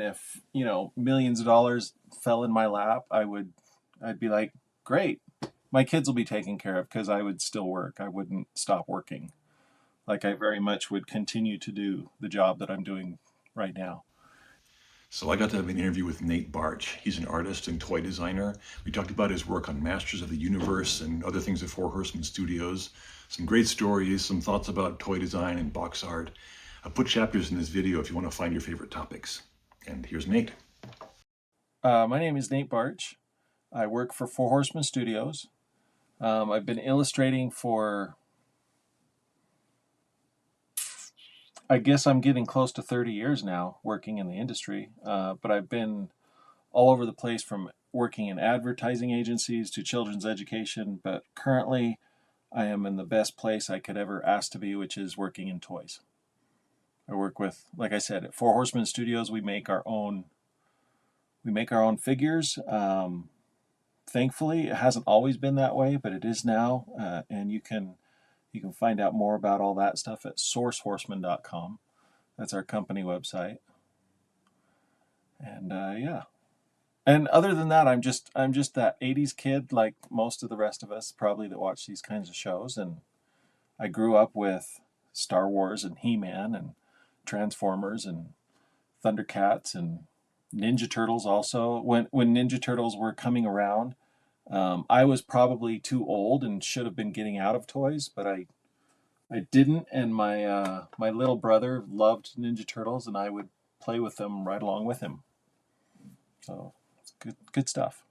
If, millions of dollars fell in my lap, I'd be like, great, my kids will be taken care of, because I would still work. I wouldn't stop working. Like, I very much would continue to do the job that I'm doing right now. So I got to have an interview with Nate Baertsch. He's an artist and toy designer. We talked about his work on Masters of the Universe and other things at Four Horsemen Studios. Some great stories, some thoughts about toy design and box art. I put chapters in this video if you want to find your favorite topics. And here's Nate. My name is Nate Baertsch. I work for Four Horsemen Studios. I've been illustrating for, I guess I'm getting close to 30 years now, working in the industry. But I've been all over the place, from working in advertising agencies to children's education. But currently, I am in the best place I could ever ask to be, which is working in toys. I work with, like I said, at Four Horsemen Studios. We make our own figures. Thankfully, it hasn't always been that way, but it is now. And you can find out more about all that stuff at sourcehorseman.com. That's our company website. And yeah. And other than that, I'm just that 80s kid, like most of the rest of us probably, that watch these kinds of shows. And I grew up with Star Wars and He-Man and Transformers and Thundercats and Ninja Turtles also. When Ninja Turtles were coming around, I was probably too old and should have been getting out of toys, but I didn't. And my little brother loved Ninja Turtles, and I would play with them right along with him. So it's good stuff.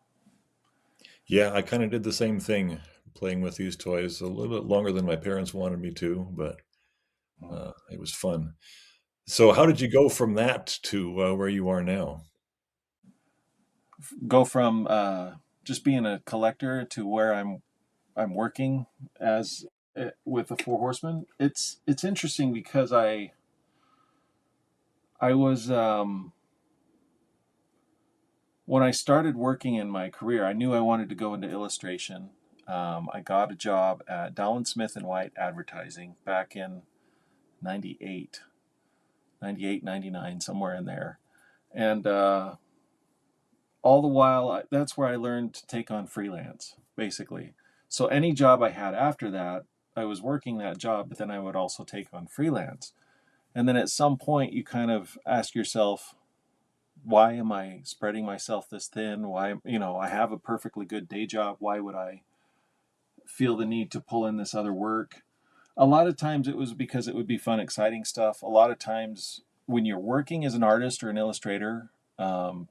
Yeah, I kind of did the same thing, playing with these toys a little bit longer than my parents wanted me to, but it was fun. So, how did you go from that to where you are now? Go from just being a collector to where I'm working as with the Four Horsemen. It's interesting because I was when I started working in my career, I knew I wanted to go into illustration. I got a job at Dowland Smith and White Advertising back in 98, 98, 99, somewhere in there. And all the while, that's where I learned to take on freelance, basically. So any job I had after that, I was working that job, but then I would also take on freelance. And then at some point, you kind of ask yourself, why am I spreading myself this thin? Why, I have a perfectly good day job. Why would I feel the need to pull in this other work? A lot of times it was because it would be fun, exciting stuff. A lot of times when you're working as an artist or an illustrator,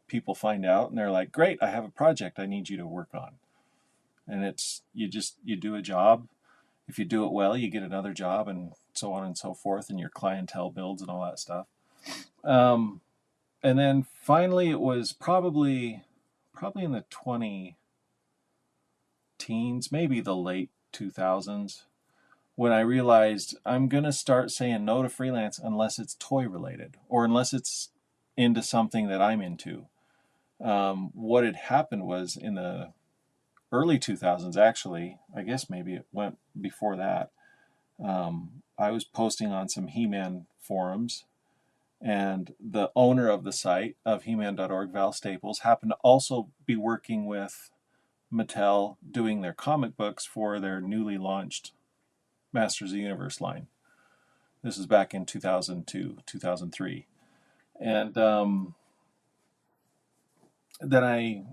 people find out and they're like, great, I have a project I need you to work on. And it's, you do a job. If you do it well, you get another job, and so on and so forth, and your clientele builds and all that stuff. Um, and then finally, it was probably in the 20 teens, maybe the late 2000s, when I realized I'm going to start saying no to freelance unless it's toy related, or unless it's into something that I'm into. What had happened was, in the early 2000s, actually, I guess maybe it went before that, I was posting on some He-Man forums, and the owner of the site of He-Man.org, Val Staples, happened to also be working with Mattel doing their comic books for their newly launched Masters of the Universe line. This was back in 2002, 2003. And then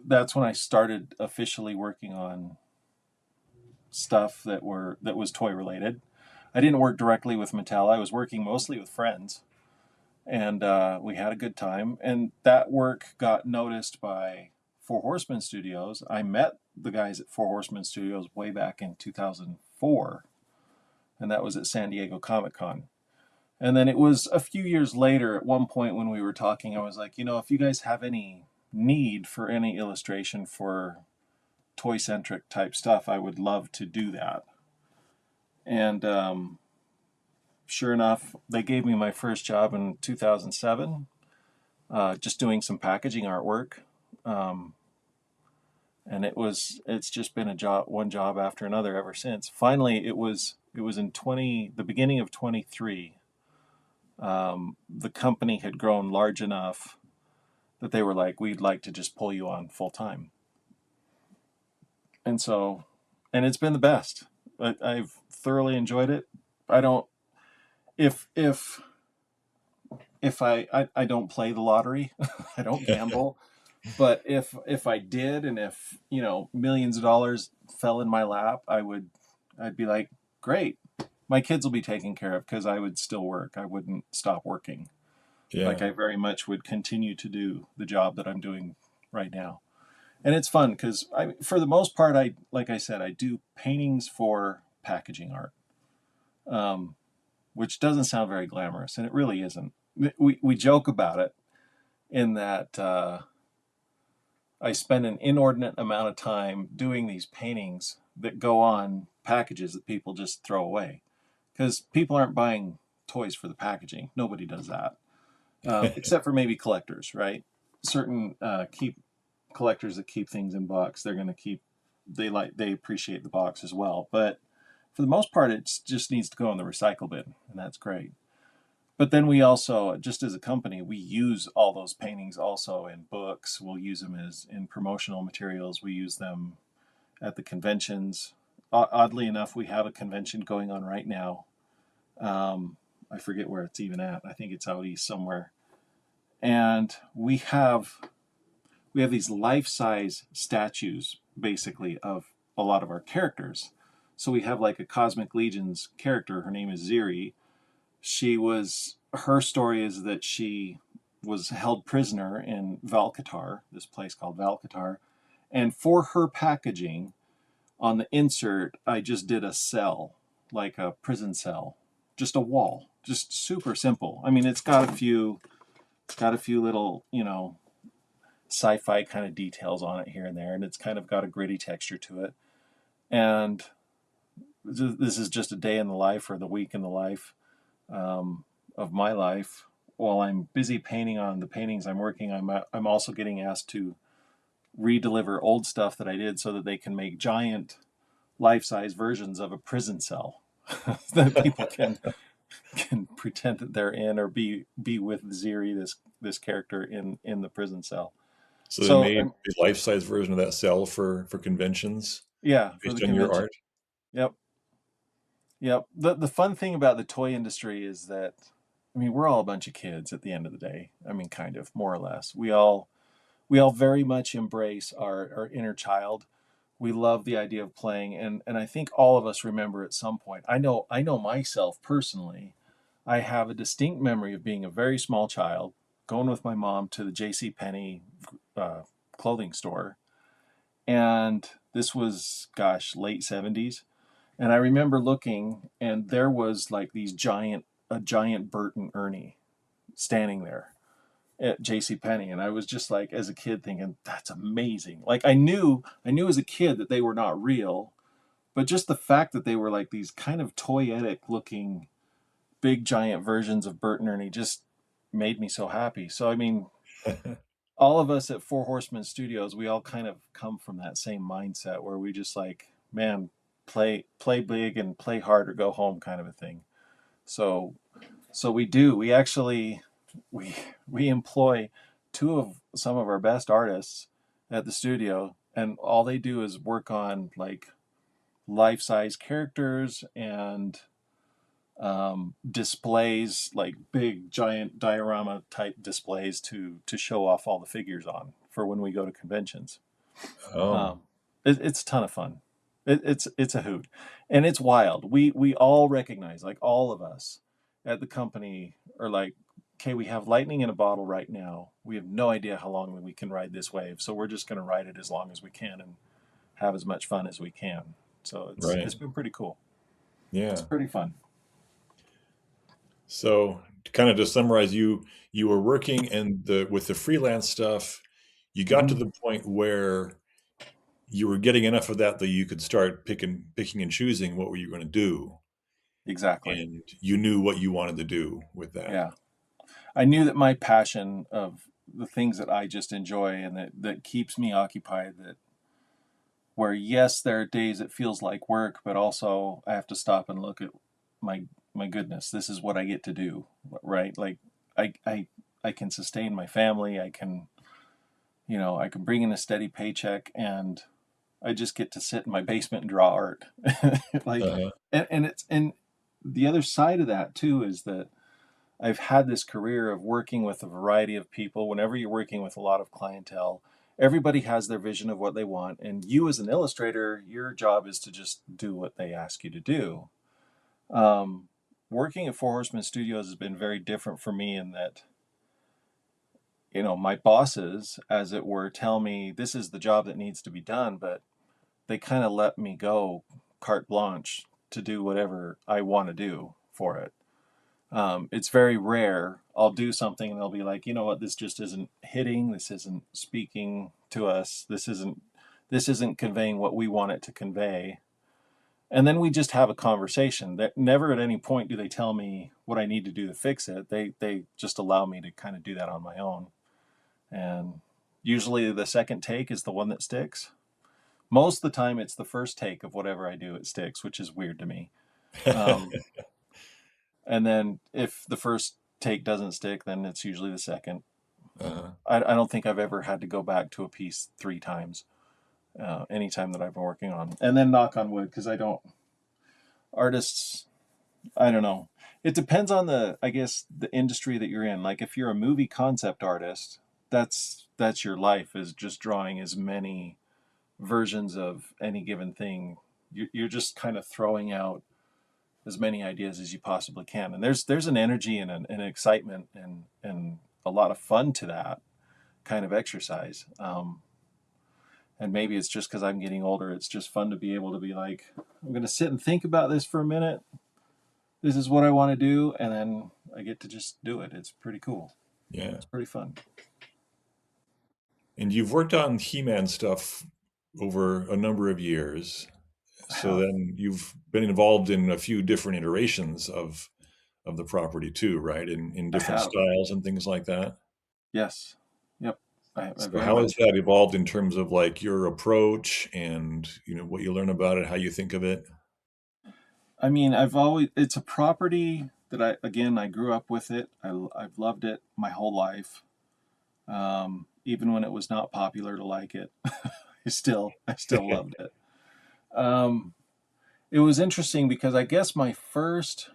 that's when I started officially working on stuff that was toy related. I didn't work directly with Mattel. I was working mostly with friends, and we had a good time. And that work got noticed by Four Horsemen Studios. I met the guys at Four Horsemen Studios way back in 2004, and that was at San Diego Comic-Con. And then it was a few years later, at one point when we were talking, I was like, if you guys have any need for any illustration for toy-centric type stuff, I would love to do that. And sure enough, they gave me my first job in 2007, just doing some packaging artwork. And it's just been one job after another ever since. Finally, it was in the beginning of 23. The company had grown large enough that they were like, we'd like to just pull you on full time. And so, and it's been the best. I've thoroughly enjoyed it. I don't, if, if, if I don't play the lottery, I don't gamble. But if I did, and if millions of dollars fell in my lap, I'd be like, great, my kids will be taken care of because I would still work. I wouldn't stop working. Like Yeah. I very much would continue to do the job that I'm doing right now. And it's fun because for the most part, like I said, I do paintings for packaging art, um, which doesn't sound very glamorous, and it really isn't. We joke about it in that I spend an inordinate amount of time doing these paintings that go on packages that people just throw away because people aren't buying toys for the packaging. Nobody does that, except for maybe collectors, right? Certain keep collectors that keep things in box. They're going to keep. They appreciate the box as well, but for the most part, it just needs to go in the recycle bin, and that's great. But then we also, just as a company, we use all those paintings also in books. We'll use them as in promotional materials. We use them at the conventions. Oddly enough, we have a convention going on right now. I forget where it's even at. I think it's out east somewhere. And we have these life-size statues, basically, of a lot of our characters. So we have like a Cosmic Legions character. Her name is Ziri. Her story is that she was held prisoner in Valkatar, this place called Valkatar. And for her packaging, on the insert, I just did a cell, like a prison cell, just a wall, just super simple. I mean, it's got a few little, sci-fi kind of details on it here and there, and it's kind of got a gritty texture to it. And this is just a day in the life or the week in the life of my life. While I'm busy painting on the paintings I'm working, I'm also getting asked to redeliver old stuff that I did so that they can make giant life-size versions of a prison cell that people can pretend that they're in or be with Ziri, this character in the prison cell. So they So made a life-size version of that cell for conventions yeah, for the based on your convention. art. Yep, yep. The fun thing about the toy industry is that, I mean, we're all a bunch of kids at the end of the day. I mean, kind of, more or less. We all very much embrace our inner child. We love the idea of playing, and I think all of us remember at some point. I know myself personally. I have a distinct memory of being a very small child, going with my mom to the J.C. Penney uh, clothing store, and this was, gosh, late '70s. And I remember looking, and there was like a giant Bert and Ernie standing there at J.C. Penney, and I was just like, as a kid, thinking that's amazing. Like I knew as a kid that they were not real, but just the fact that they were like these kind of toyetic looking big giant versions of Bert and Ernie just made me so happy. So I mean, all of us at Four Horsemen Studios, we all kind of come from that same mindset where we just like, man, play big and play hard or go home kind of a thing. So so we do. We actually we we employ two of some of our best artists at the studio, and all they do is work on like life-size characters and displays, like big giant diorama type displays to show off all the figures on for when we go to conventions. Oh, Um, it's a ton of fun. It's a hoot, and it's wild. We all recognize, like all of us at the company, are like, okay, we have lightning in a bottle right now. We have no idea how long we can ride this wave, so we're just going to ride it as long as we can and have as much fun as we can. So it's right. been pretty cool. It's Yeah. pretty fun. So to kind of just summarize, you were working and the with the freelance stuff, you got to Hmm. the point where you were getting enough of that that you could start picking and choosing what were you going to do, Exactly. and you knew what you wanted to do with that. Yeah. I knew that my passion of the things that I just enjoy and that keeps me occupied, that where yes, there are days it feels like work, but also I have to stop and look at my my goodness, this is what I get to do, right? Like I can sustain my family. I can, I can bring in a steady paycheck, and I just get to sit in my basement and draw art. Like, Uh-huh. and the other side of that too is that I've had this career of working with a variety of people. Whenever you're working with a lot of clientele, everybody has their vision of what they want, and you as an illustrator, your job is to just do what they ask you to do. Um, Working at Four Horsemen Studios has been very different for me in that, my bosses, as it were, tell me this is the job that needs to be done, but they kind of let me go carte blanche to do whatever I want to do for it. It's very rare. I'll do something and they'll be like, you know what, this just isn't hitting. This isn't speaking to us. This isn't conveying what we want it to convey. And then we just have a conversation. That never at any point do they tell me what I need to do to fix it. They just allow me to kind of do that on my own. And usually the second take is the one that sticks. Most of the time it's the first take of whatever I do, it sticks, which is weird to me. Um, and then if the first take doesn't stick, then it's usually the second. Uh-huh. I don't think I've ever had to go back to a piece 3 times, anytime that I've been working on. And then knock on wood, because artists, I don't know. It depends on I guess, the industry that you're in. Like if you're a movie concept artist, that's your life, is just drawing as many versions of any given thing. You're just kind of throwing out as many ideas as you possibly can, and there's an energy and an excitement and a lot of fun to that kind of exercise. And maybe it's just because I'm getting older. It's just fun to be able to be like, I'm going to sit and think about this for a minute. This is what I want to do, and then I get to just do it. It's pretty cool. Yeah. It's pretty fun. And you've worked on He-Man stuff over a number of years. I So have. then you've been involved in a few different iterations of the property too, right? In I different have. styles and things like that. Yes. Yep. I So very how has much. that evolved in terms of like your approach and what you learn about it, how you think of it? I mean, it's a property that I grew up with it. I've loved it my whole life. Even when it was not popular to like it, I still loved it. Um, it was interesting because I guess my first,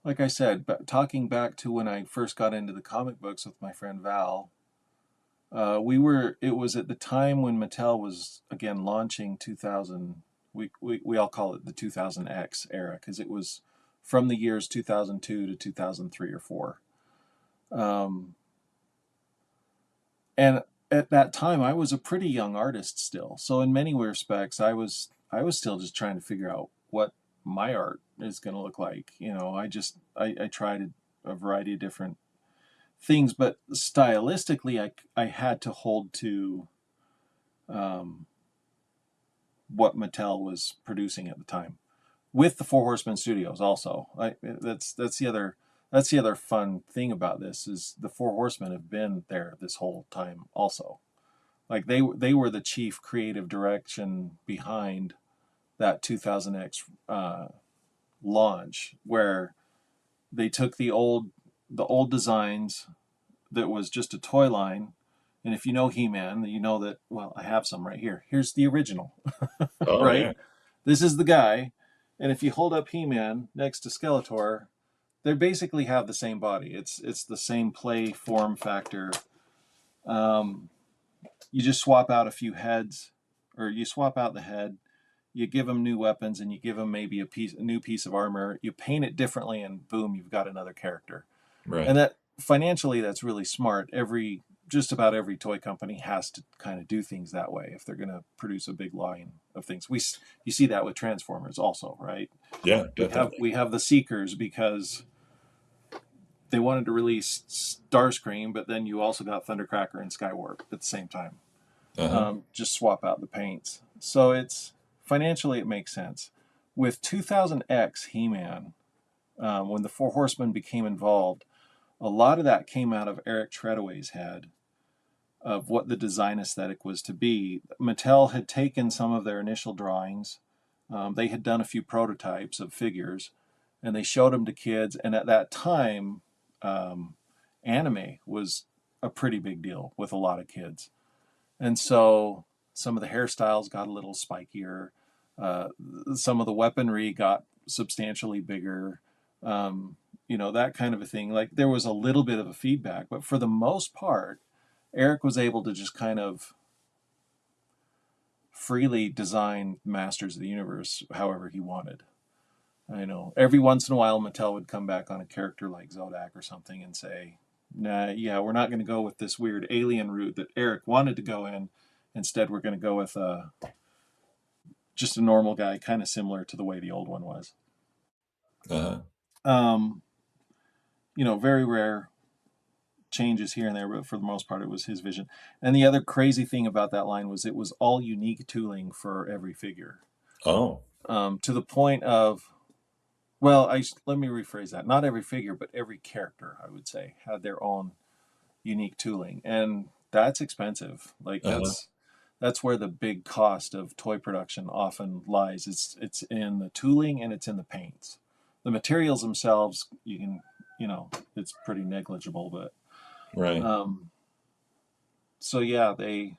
like I said, but talking back to when I first got into the comic books with my friend Val, it was at the time when Mattel was again launching 2000. We all call it the 2000X era because it was from the years 2002 to 2003 or 4. Um, and at that time I was a pretty young artist still, so in many respects I was still just trying to figure out what my art is going to look like. I tried a variety of different things, but stylistically I had to hold to um, what Mattel was producing at the time, with the Four Horsemen Studios also. That's the other fun thing about this is the Four Horsemen have been there this whole time also. Like they were the chief creative direction behind that 2000X launch, where they took the old designs that was just a toy line. And if you know He-Man, you know that, well, I have some right here. Here's the original, Oh right? yeah, This is the guy. And if you hold up He-Man next to Skeletor, they basically have the same body. It's the same play form factor. Um, you just swap out a few heads, or you swap out the head. You give them new weapons, and you give them maybe a new piece of armor. You paint it differently, and boom, you've got another character. And right. that financially, that's really smart. Just about every toy company has to kind of do things that way if they're going to produce a big line of things. You see that with Transformers also, right? Yeah, We have definitely. we have the Seekers because they wanted to release Starscream, but then you also got Thundercracker and Skywarp at the same time. Uh-huh. Just swap out the paints. So it's financially it makes sense. With 2000X He-Man, when the Four Horsemen became involved, a lot of that came out of Eric Treadaway's head of what the design aesthetic was to be. Mattel had taken some of their initial drawings, They had done a few prototypes of figures, and they showed them to kids. And at that time, anime was a pretty big deal with a lot of kids. And so some of the hairstyles got a little spikier. Uh, some of the weaponry got substantially bigger. That kind of a thing. Like there was a little bit of a feedback, but for the most part, Eric was able to just kind of freely design Masters of the Universe however he wanted. I know every once in a while Mattel would come back on a character like Zodak or something and say, nah, yeah, we're not going to go with this weird alien route that Eric wanted to go in. Instead, we're going to go with just a normal guy, kind of similar to the way the old one was. Uh, Um, very rare changes here and there, but for the most part, it was his vision. And the other crazy thing about that line was it was all unique tooling for every figure, oh, to the point of, well, let me rephrase that. Not every figure, but every character, I would say, had their own unique tooling, and that's expensive. Like uh, that's where the big cost of toy production often lies. It's in the tooling and it's in the paints. The materials themselves, you can, it's pretty negligible, but right. um, so yeah, they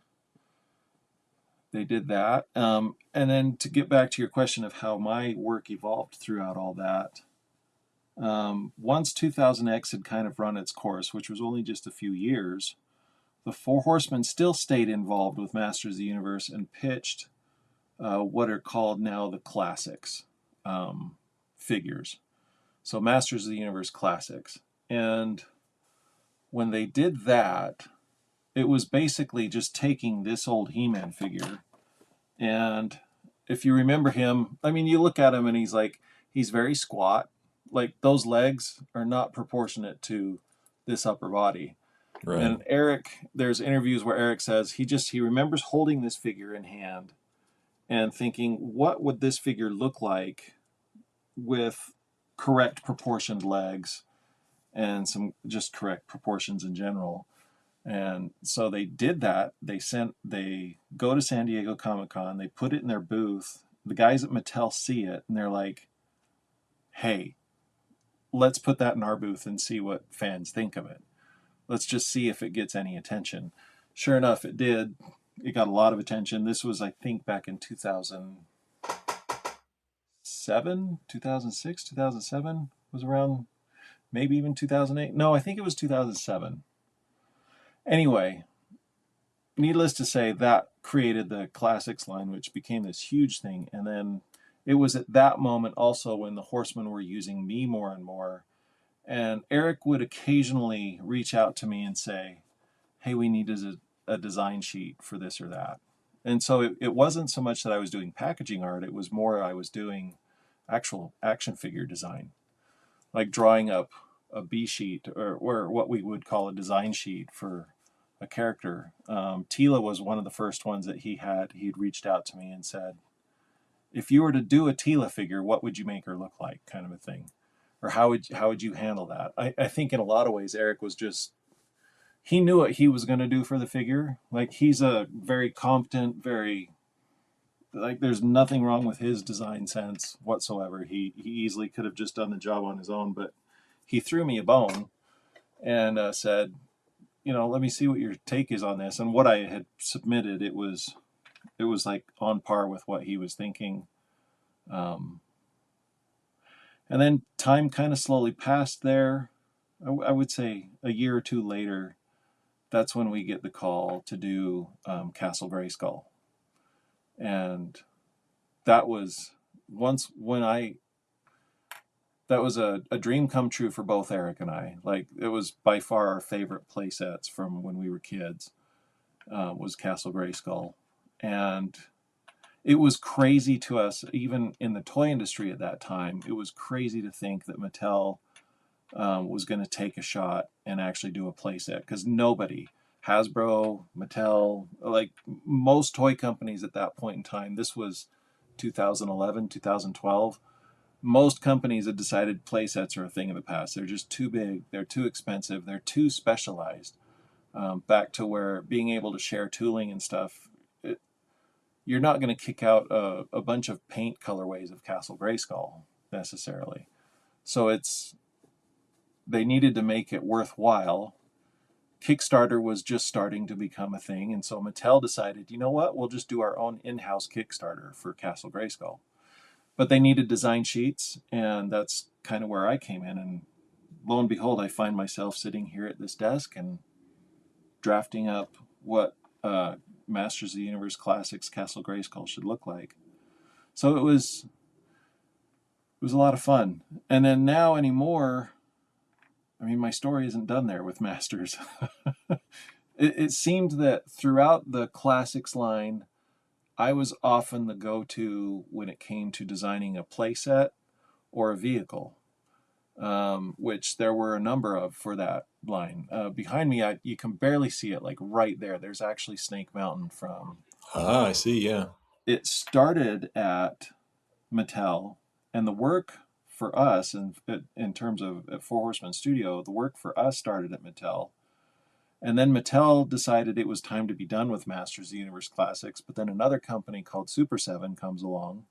did that. And then to get back to your question of how my work evolved throughout all that, once 2000X had kind of run its course, which was only just a few years, the Four Horsemen still stayed involved with Masters of the Universe and pitched what are called now the classics figures. So Masters of the Universe classics. And when they did that, it was basically just taking this old He-Man figure. And if you remember him, I mean, you look at him and he's very squat. Like those legs are not proportionate to this upper body. Right. And Eric, there's interviews where Eric says he remembers holding this figure in hand and thinking, what would this figure look like with correct proportioned legs and some just correct proportions in general. And so they did that. They go to San Diego Comic-Con, they put it in their booth. The guys at Mattel see it and they're like, hey, let's put that in our booth and see what fans think of it. Let's just see if it gets any attention. Sure enough, it did. It got a lot of attention. This was, I think, back in 2007, 2006, 2007 was around, maybe even 2008. No, I think it was 2007. Anyway, needless to say, that created the classics line, which became this huge thing. And then it was at that moment also when the Horsemen were using me more and more. And Eric would occasionally reach out to me and say, hey, we need a design sheet for this or that. And so it wasn't so much that I was doing packaging art, it was more I was doing actual action figure design, like drawing up a B sheet or what we would call a design sheet for a character. Tila was one of the first ones that he'd reached out to me and said, if you were to do a Tila figure, what would you make her look like, kind of a thing? Or how would you handle that? I think in a lot of ways, Eric was just, he knew what he was going to do for the figure. Like he's a very competent, like there's nothing wrong with his design sense whatsoever. He easily could have just done the job on his own, but he threw me a bone and said, let me see what your take is on this. And what I had submitted, it was like on par with what he was thinking. Um, and then time kind of slowly passed there. I would say a year or two later, that's when we get the call to do Castle Grayskull. And that was once when that was a dream come true for both Eric and I. Like it was by far our favorite play sets from when we were kids, was Castle Grayskull. And it was crazy to us, even in the toy industry at that time, it was crazy to think that Mattel was going to take a shot and actually do a playset, because nobody, Hasbro, Mattel, like most toy companies at that point in time, this was 2011, 2012, most companies had decided playsets are a thing of the past. They're just too big, they're too expensive, they're too specialized. Back to where being able to share tooling and stuff, you're not going to kick out a bunch of paint colorways of Castle Grayskull necessarily. So they needed to make it worthwhile. Kickstarter was just starting to become a thing, and so Mattel decided, you know what, we'll just do our own in-house Kickstarter for Castle Grayskull. But they needed design sheets, and that's kind of where I came in. And lo and behold, I find myself sitting here at this desk and drafting up what Masters of the Universe Classics Castle Grayskull should look like. So it was a lot of fun. And then now anymore, I mean, my story isn't done there with Masters. It seemed that throughout the Classics line, I was often the go-to when it came to designing a playset or a vehicle, which there were a number of for that line. Behind me, you can barely see it, like right there. There's actually Snake Mountain from. Ah, I see. Yeah. It started at Mattel, and the work for us, in terms of at Four Horsemen Studio, the work for us started at Mattel. And then Mattel decided it was time to be done with Masters of the Universe Classics, but then another company called Super 7 comes along,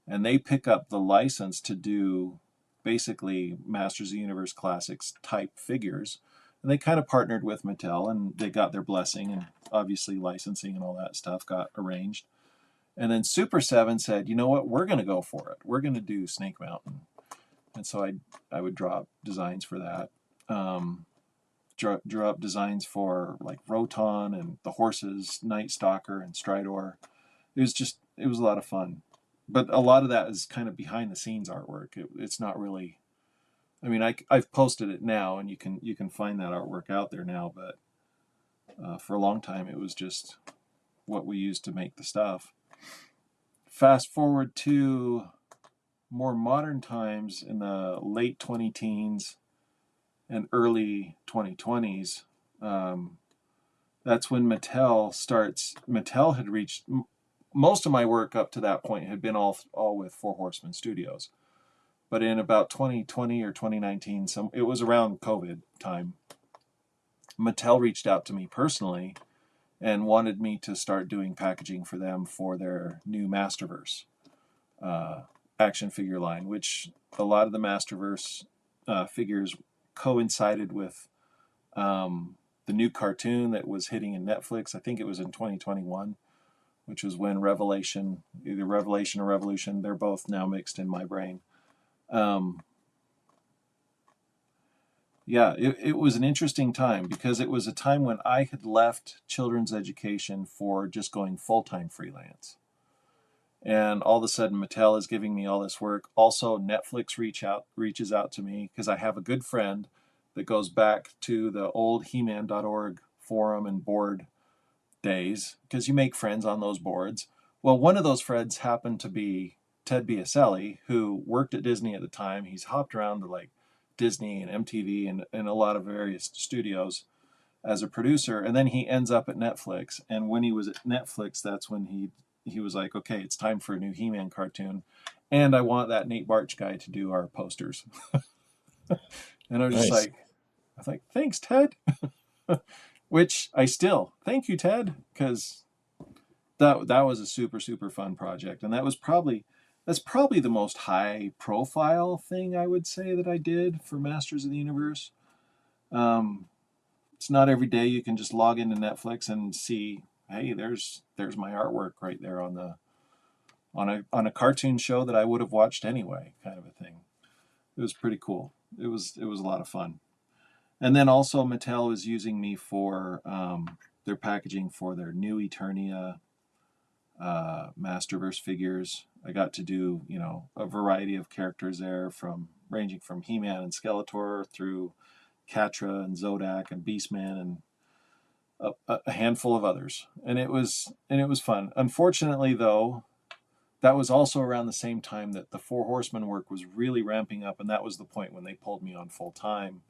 and they pick up the license to do basically Masters of the Universe Classics type figures. And they kind of partnered with Mattel, and they got their blessing, and obviously licensing and all that stuff got arranged. And then Super 7 said, you know what, we're going to go for it. We're going to do Snake Mountain. And so I would draw up designs for that. Drew up designs for like Roton and the horses, Night Stalker and Stridor. It was a lot of fun. But a lot of that is kind of behind the scenes artwork. It's not really, I mean, I've posted it now, and you can find that artwork out there now, but for a long time it was just what we used to make the stuff. Fast forward to more modern times in the late 20-teens and early 2020s. That's when Mattel had reached, most of my work up to that point had been all with Four Horsemen Studios. But in about 2020 or 2019, it was around COVID time, Mattel reached out to me personally and wanted me to start doing packaging for them for their new Masterverse action figure line, which a lot of the Masterverse figures coincided with the new cartoon that was hitting in Netflix. I think it was in 2021, which was when either Revelation or Revolution, they're both now mixed in my brain. Yeah, it was an interesting time because it was a time when I had left children's education for just going full-time freelance. And all of a sudden, Mattel is giving me all this work. Also, Netflix reaches out to me because I have a good friend that goes back to the old He-Man.org forum and board days, because you make friends on those boards. Well, one of those friends happened to be Ted Biaselli, who worked at Disney at the time. He's hopped around to like Disney and MTV and a lot of various studios as a producer, and then he ends up at Netflix. And when he was at Netflix, that's when he was like, okay, it's time for a new He-Man cartoon, and I want that Nate Baertsch guy to do our posters. And I was just Nice. like, thanks, Ted. Which I still thank you, Ted, because that was a super super fun project, and that's probably the most high profile thing I would say that I did for Masters of the Universe. Um, it's not every day you can just log into Netflix and see, hey, there's my artwork right there on a cartoon show that I would have watched anyway, kind of a thing. It was pretty cool. It was a lot of fun. And then also Mattel is using me for their packaging for their new Eternia Masterverse figures. I got to do, a variety of characters there, from ranging from He-Man and Skeletor through Catra and Zodak and Beastman and a handful of others. And it was fun. Unfortunately, though, that was also around the same time that the Four Horsemen work was really ramping up, and that was the point when they pulled me on full time.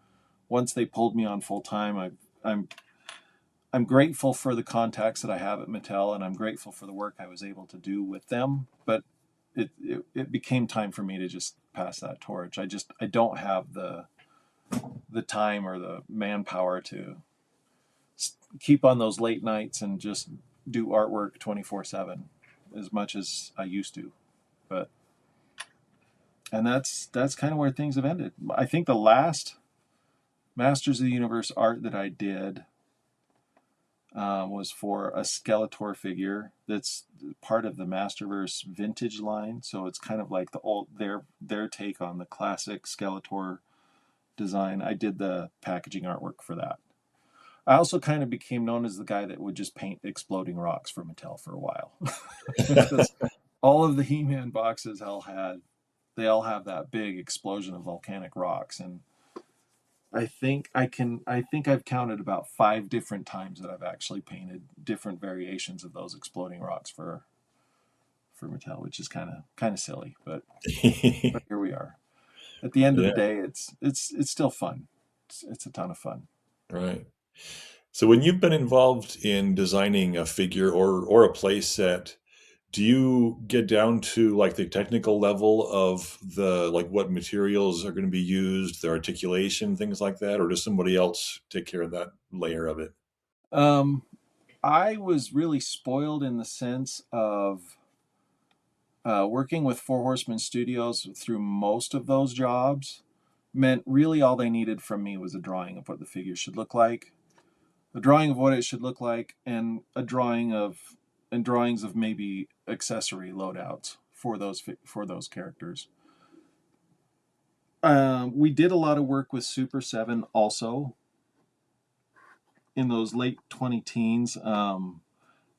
Once they pulled me on full time, I'm grateful for the contacts that I have at Mattel, and I'm grateful for the work I was able to do with them. But it became time for me to just pass that torch. I don't have the time or the manpower to keep on those late nights and just do artwork 24/7. as much as I used to. But and that's kind of where things have ended. I think the last Masters of the Universe art that I did was for a Skeletor figure that's part of the Masterverse vintage line. So it's kind of like the old their take on the classic Skeletor design. I did the packaging artwork for that. I also kind of became known as the guy that would just paint exploding rocks for Mattel for a while. Because all of the He-Man boxes they all have that big explosion of volcanic rocks. And I think I've counted about 5 different times that I've actually painted different variations of those exploding rocks for Mattel, which is kind of silly, but here we are. At the end of the Yeah, day, it's still fun. It's a ton of fun. right. So when you've been involved in designing a figure or a play set, do you get down to like the technical level of the like what materials are going to be used, the articulation, things like that, or does somebody else take care of that layer of it? Um, I was really spoiled in the sense of working with Four Horsemen Studios through most of those jobs meant really all they needed from me was a drawing of what the figure should look like, a drawing of what it should look like, and drawings of maybe accessory loadouts for those characters. We did a lot of work with Super 7 also in those late 20 teens.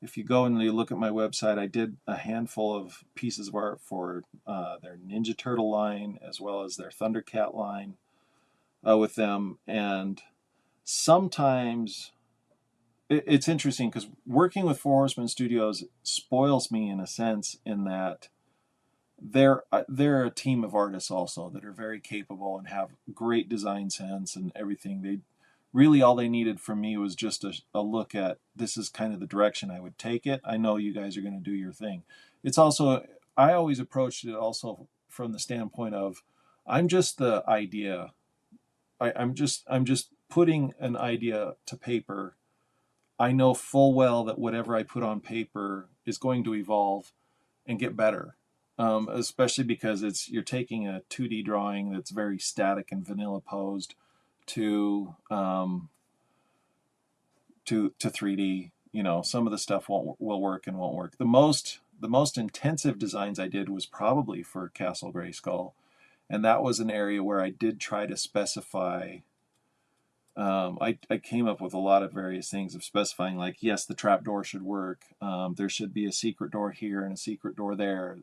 If you go and you look at my website, I did a handful of pieces of art for their Ninja Turtle line as well as their Thundercat line with them. And sometimes it's interesting because working with Four Horsemen Studios spoils me in a sense in that they're a team of artists also that are very capable and have great design sense and everything. They really all they needed from me was just a look at this is kind of the direction I would take it. I know you guys are going to do your thing. It's also I always approached it also from the standpoint of I'm just the idea. I'm just putting an idea to paper. I know full well that whatever I put on paper is going to evolve and get better. Especially because you're taking a 2D drawing that's very static and vanilla posed to 3D. You know, some of the stuff will work and won't work. The most intensive designs I did was probably for Castle Grayskull, and that was an area where I did try to specify. I came up with a lot of various things of specifying, like, yes, the trap door should work. There should be a secret door here and a secret door there.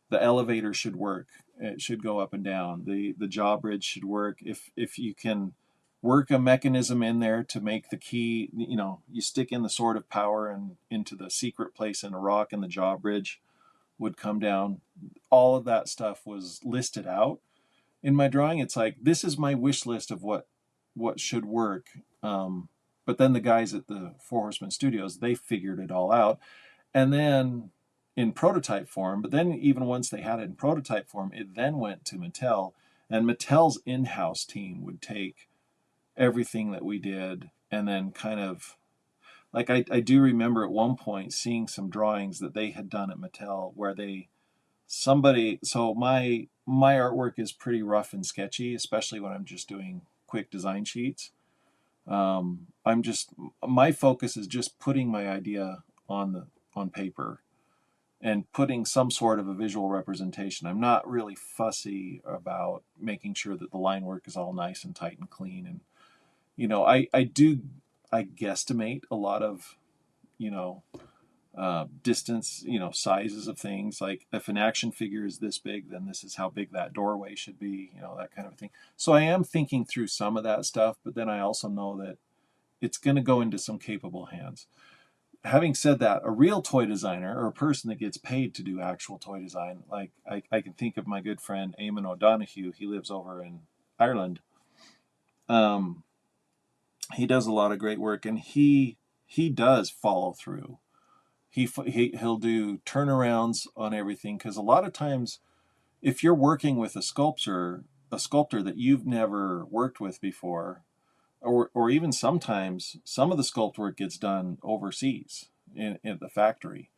The elevator should work. It should go up and down. The jaw bridge should work. If you can work a mechanism in there to make the key, you stick in the sword of power and into the secret place in a rock, and the jaw bridge would come down. All of that stuff was listed out in my drawing. It's like this is my wish list of what should work. But then the guys at the Four Horsemen Studios, they figured it all out. And then in prototype form, but then even once they had it in prototype form, it then went to Mattel. And Mattel's in-house team would take everything that we did and then kind of like I do remember at one point seeing some drawings that they had done at Mattel where so my artwork is pretty rough and sketchy, especially when I'm just doing quick design sheets. My focus is just putting my idea on paper and putting some sort of a visual representation. I'm not really fussy about making sure that the line work is all nice and tight and clean. And I guesstimate a lot of you know distance, sizes of things. Like if an action figure is this big, then this is how big that doorway should be, that kind of thing. So I am thinking through some of that stuff, but then I also know that it's going to go into some capable hands. Having said that, a real toy designer or a person that gets paid to do actual toy design, like I can think of my good friend Eamon O'Donoghue. He lives over in Ireland. Um, he does a lot of great work, and he does follow through. He'll do turnarounds on everything, because a lot of times if you're working with a sculptor that you've never worked with before, or even sometimes some of the sculpt work gets done overseas in the factory,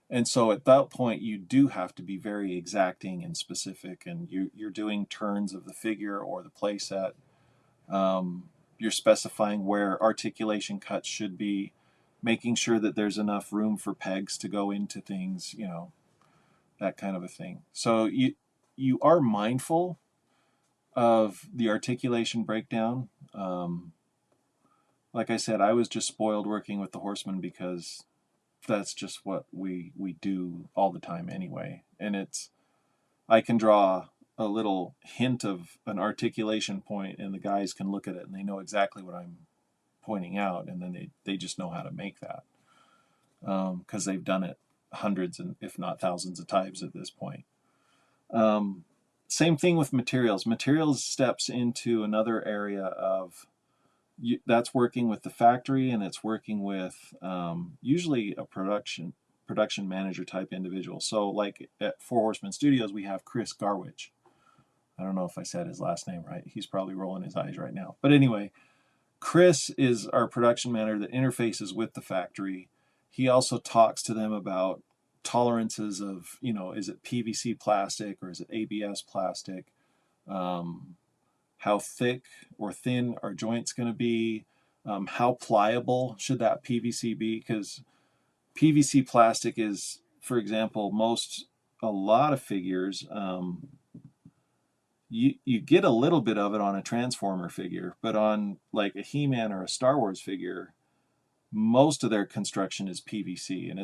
And so at that point, you do have to be very exacting and specific, and you're doing turns of the figure or the play set. You're specifying where articulation cuts should be, making sure that there's enough room for pegs to go into things, that kind of a thing. So you are mindful of the articulation breakdown. Like I said, I was just spoiled working with the Horsemen because that's just what we do all the time anyway. And I can draw a little hint of an articulation point, and the guys can look at it and they know exactly what I'm pointing out, and then they just know how to make that because they've done it hundreds and if not thousands of times at this point. Same thing with materials. Materials steps into another area of that's working with the factory, and it's working with usually a production manager type individual. So like at Four Horsemen Studios, we have Chris Garwich. I don't know if I said his last name right. He's probably rolling his eyes right now. But anyway, Chris is our production manager that interfaces with the factory. He also talks to them about tolerances of, is it PVC plastic or is it ABS plastic? How thick or thin are joints going to be? How pliable should that PVC be? Because PVC plastic is, for example, a lot of figures, you get a little bit of it on a Transformer figure, but on like a He-Man or a Star Wars figure, most of their construction is PVC, and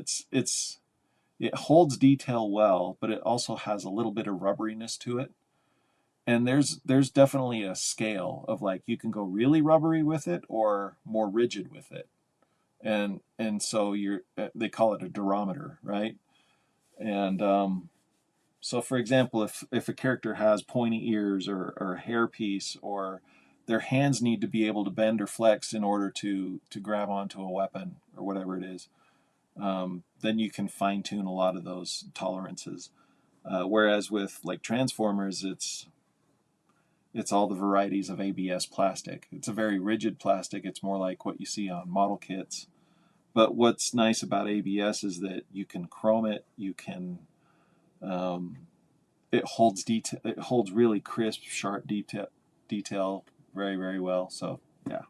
it holds detail well, but it also has a little bit of rubberiness to it. And there's definitely a scale of like you can go really rubbery with it or more rigid with it, and so they call it a durometer, right? And so, for example, if a character has pointy ears or a hairpiece, or their hands need to be able to bend or flex in order to grab onto a weapon or whatever it is, then you can fine tune a lot of those tolerances. Whereas with like Transformers, it's all the varieties of ABS plastic. It's a very rigid plastic. It's more like what you see on model kits. But what's nice about ABS is that you can chrome it. You can it holds detail. It holds really crisp, sharp detail very, very well. So yeah,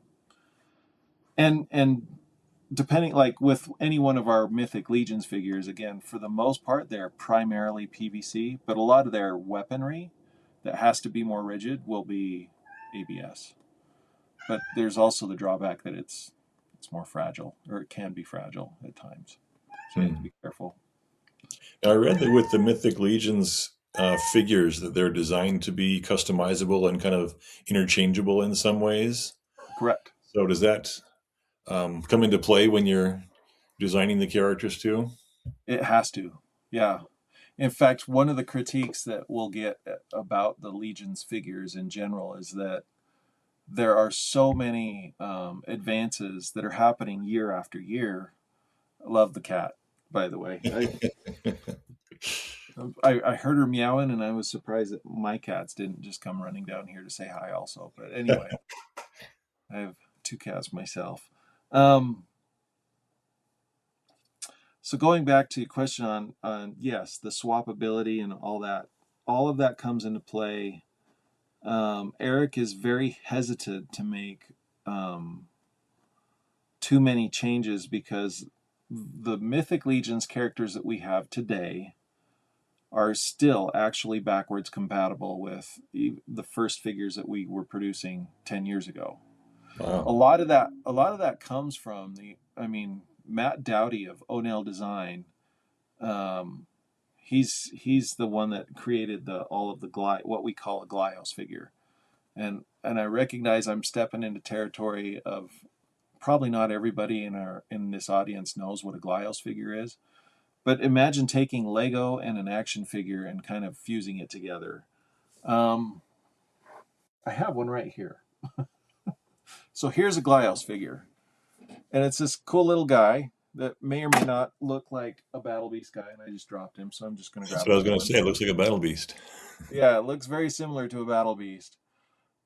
and depending, like with any one of our Mythic Legions figures, again, for the most part, they're primarily PVC, but a lot of their weaponry that has to be more rigid will be ABS. But there's also the drawback that it's more fragile, or it can be fragile at times. So you have to be careful. Now, I read that with the Mythic Legions figures that they're designed to be customizable and kind of interchangeable in some ways. Correct. So does that come into play when you're designing the characters too? It has to. Yeah. In fact, one of the critiques that we'll get about the Legion's figures in general is that there are so many advances that are happening year after year. I love the cat, by the way. I heard her meowing, and I was surprised that my cats didn't just come running down here to say hi also. But anyway, I have two cats myself. So going back to your question on yes, the swappability and all of that comes into play. Eric is very hesitant to make too many changes because the Mythic Legions characters that we have today are still actually backwards compatible with the first figures that we were producing 10 years ago. Wow. A lot of that comes from Matt Dowdy of O'Neill Design. He's the one that created all of the what we call a Glyos figure. And I recognize I'm stepping into territory of probably not everybody in this audience knows what a Glyos figure is. But imagine taking Lego and an action figure and kind of fusing it together. I have one right here. So here's a Glyos figure. And it's this cool little guy that may or may not look like a Battle Beast guy. And I just dropped him, so I'm just going to grab That's what I was another going to one. say. It looks like a battle beast. Yeah, it looks very similar to a Battle Beast.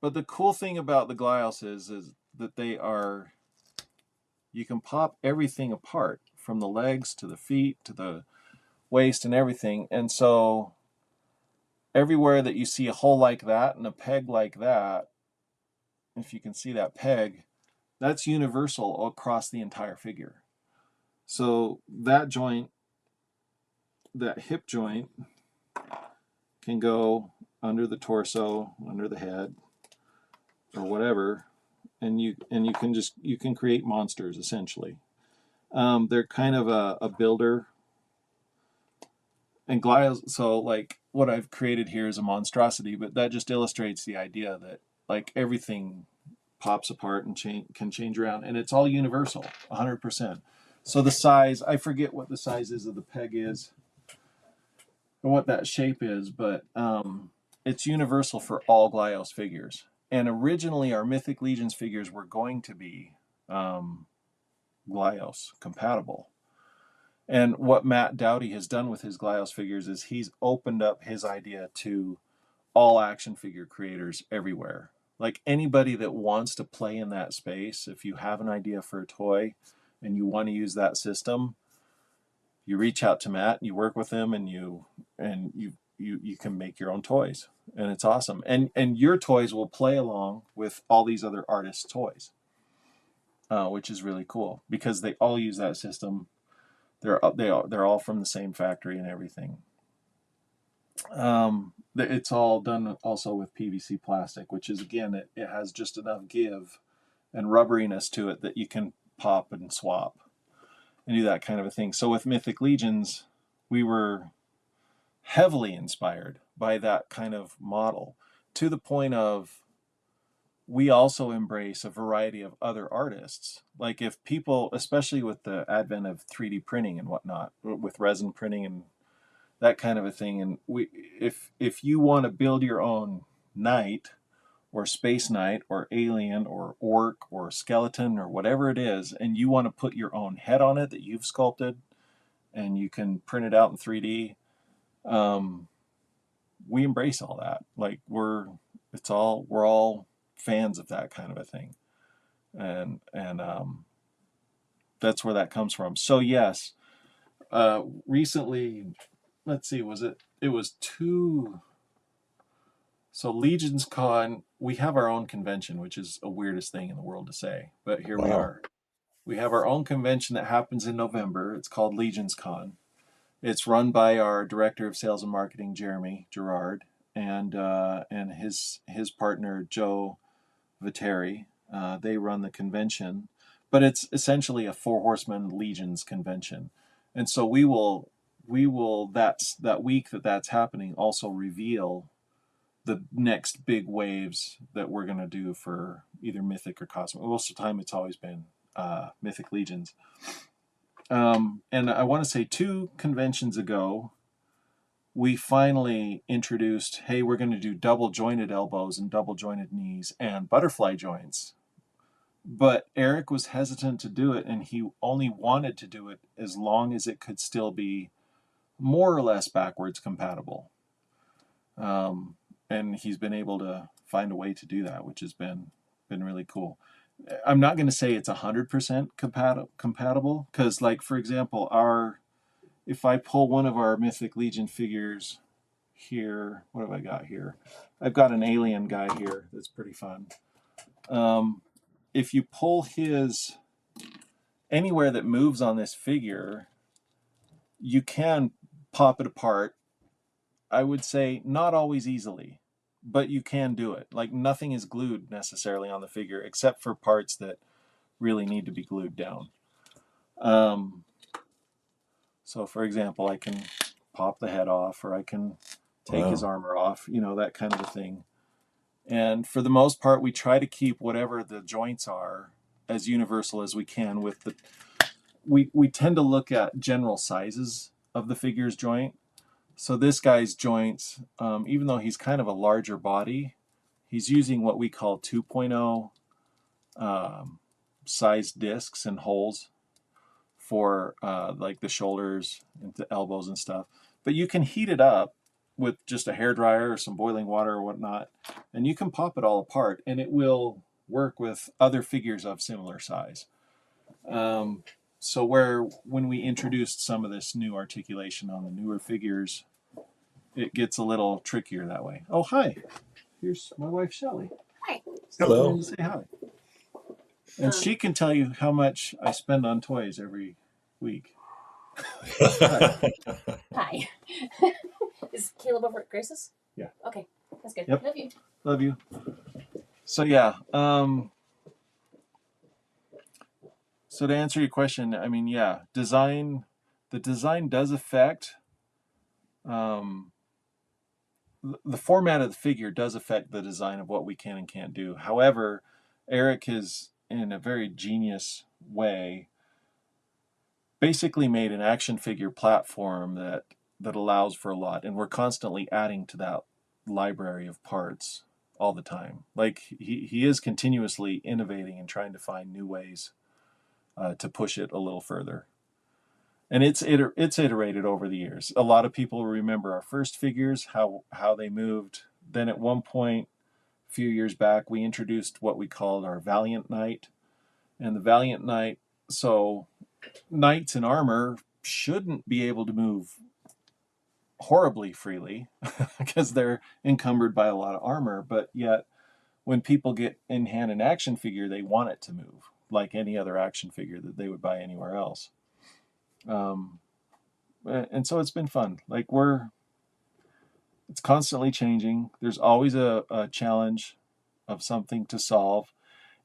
But the cool thing about the Glyos is that you can pop everything apart from the legs to the feet to waist and everything. And so everywhere that you see a hole like that and a peg like that, if you can see that peg, that's universal across the entire figure. So that joint, that hip joint, can go under the torso, under the head, or whatever, and you can create monsters essentially. They're kind of a builder. And Glyos, so like what I've created here is a monstrosity, but that just illustrates the idea that like everything pops apart and can change around, and it's all universal, 100%. So the size, I forget what the size is of the peg is, or what that shape is, but it's universal for all Glyos figures. And originally, our Mythic Legions figures were going to be Glyos compatible. And what Matt Dowdy has done with his Glyos figures is he's opened up his idea to all action figure creators everywhere. Like anybody that wants to play in that space, if you have an idea for a toy and you want to use that system, you reach out to Matt, you work with him, and you can make your own toys, and it's awesome. And your toys will play along with all these other artists' toys, which is really cool because they all use that system. They're all from the same factory and everything. It's all done also with PVC plastic, which is, again, it has just enough give and rubberiness to it that you can pop and swap and do that kind of a thing. So with Mythic Legions, we were heavily inspired by that kind of model, to the point of we also embrace a variety of other artists. Like if people, especially with the advent of 3D printing and whatnot, with resin printing and that kind of a thing, and if you want to build your own knight or space knight or alien or orc or skeleton or whatever it is, and you want to put your own head on it that you've sculpted and you can print it out in 3D, we embrace all that. Like we're all fans of that kind of a thing, and that's where that comes from. So yes, recently, let's see, it was two. So Legions Con, we have our own convention, which is the weirdest thing in the world to say, but here we are. We have our own convention that happens in November. It's called Legions Con. It's run by our director of sales and marketing, Jeremy Gerard, and his partner Joe Viteri. They run the convention, but it's essentially a Four Horsemen Legions convention, and so we will that week that's happening also reveal the next big waves that we're going to do for either Mythic or Cosmic. Most of the time, it's always been Mythic Legions. And I want to say 2 conventions ago, we finally introduced, hey, we're going to do double jointed elbows and double jointed knees and butterfly joints. But Eric was hesitant to do it, and he only wanted to do it as long as it could still be more or less backwards compatible. And he's been able to find a way to do that, which has been really cool. I'm not going to say it's 100% compatible, because, like, for example, if I pull one of our Mythic Legion figures here, what have I got here? I've got an alien guy here that's pretty fun. If you pull his anywhere that moves on this figure, you can pop it apart. I would say not always easily, but you can do it. Like nothing is glued necessarily on the figure except for parts that really need to be glued down. So for example, I can pop the head off, or I can take his armor off, that kind of a thing. And for the most part, we try to keep whatever the joints are as universal as we can. We tend to look at general sizes of the figure's joint. So this guy's joints, even though he's kind of a larger body, he's using what we call 2.0 size discs and holes for like the shoulders and the elbows and stuff. But you can heat it up with just a hairdryer or some boiling water or whatnot, and you can pop it all apart, and it will work with other figures of similar size. so where when we introduced some of this new articulation on the newer figures, it gets a little trickier that way. Oh, hi. Here's my wife, Shelly. Hi. Hello. Say hi. And she can tell you how much I spend on toys every week. Hi. Is Caleb over at Grace's? Yeah. Okay, that's good. Yep. Love you. Love you. So yeah. So to answer your question, I mean, yeah, design. The design does affect. The format of the figure does affect the design of what we can and can't do. However, Eric has, in a very genius way, basically made an action figure platform that allows for a lot, and we're constantly adding to that library of parts all the time. Like he is continuously innovating and trying to find new ways to push it a little further. And it's iterated over the years. A lot of people remember our first figures, how they moved. Then at one point, a few years back, we introduced what we called our Valiant Knight. And the Valiant Knight, so knights in armor shouldn't be able to move horribly freely because they're encumbered by a lot of armor, but yet when people get in hand an action figure, they want it to move like any other action figure that they would buy anywhere else. And so it's been fun. Like it's constantly changing. There's always a challenge of something to solve.